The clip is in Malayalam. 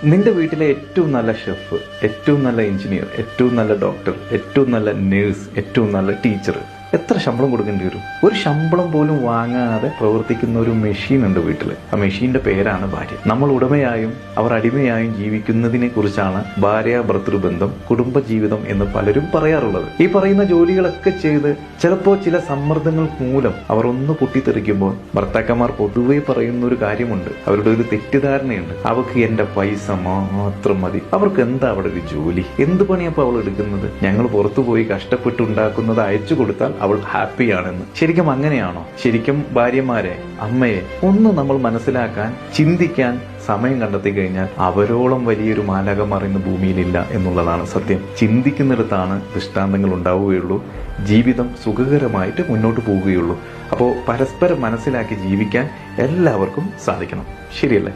നിന്റെ വീട്ടിലെ ഏറ്റവും നല്ല ഷെഫ്, ഏറ്റവും നല്ല എഞ്ചിനീയർ, ഏറ്റവും നല്ല ഡോക്ടർ, ഏറ്റവും നല്ല നേഴ്സ്, ഏറ്റവും നല്ല ടീച്ചർ എത്ര ശമ്പളം കൊടുക്കേണ്ടി വരും? ഒരു ശമ്പളം പോലും വാങ്ങാതെ പ്രവർത്തിക്കുന്ന ഒരു മെഷീൻ ഉണ്ട് വീട്ടിൽ. ആ മെഷീന്റെ പേരാണ് ഭാര്യ. നമ്മൾ ഉടമയായും അവർ അടിമയായും ജീവിക്കുന്നതിനെ കുറിച്ചാണ് ഭാര്യ ഭർതൃബന്ധം, കുടുംബജീവിതം എന്ന് പലരും പറയാറുള്ളത്. ഈ പറയുന്ന ജോലികളൊക്കെ ചെയ്ത് ചിലപ്പോൾ ചില സമ്മർദ്ദങ്ങൾ മൂലം അവർ ഒന്ന് പൊട്ടിത്തെറിക്കുമ്പോൾ ഭർത്താക്കന്മാർ പൊതുവെ പറയുന്ന ഒരു കാര്യമുണ്ട്, അവരുടെ ഒരു തെറ്റിദ്ധാരണയുണ്ട്. അവർക്ക് എന്റെ പൈസ മാത്രം മതി, അവർക്ക് എന്താ അവിടെ ഒരു ജോലി, എന്ത് പണിയപ്പോ അവൾ എടുക്കുന്നത്, ഞങ്ങൾ പുറത്തു പോയി കഷ്ടപ്പെട്ടുണ്ടാക്കുന്നത് അയച്ചു കൊടുത്താൽ അവൾ ഹാപ്പിയാണെന്ന്. ശരിക്കും അങ്ങനെയാണോ? ശരിക്കും ഭാര്യമാരെ, അമ്മയെ ഒന്ന് നമ്മൾ മനസ്സിലാക്കാൻ, ചിന്തിക്കാൻ സമയം കണ്ടെത്തി കഴിഞ്ഞാൽ അവരോളം വലിയൊരു മാലാഖമാർ ഇന്ന് ഭൂമിയിലില്ല എന്നുള്ളതാണ് സത്യം. ചിന്തിക്കുന്നിടത്താണ് ദൃഷ്ടാന്തങ്ങൾ ഉണ്ടാവുകയുള്ളൂ, ജീവിതം സുഖകരമായിട്ട് മുന്നോട്ട് പോവുകയുള്ളൂ. അപ്പോൾ പരസ്പരം മനസ്സിലാക്കി ജീവിക്കാൻ എല്ലാവർക്കും സാധിക്കണം. ശരിയല്ലേ?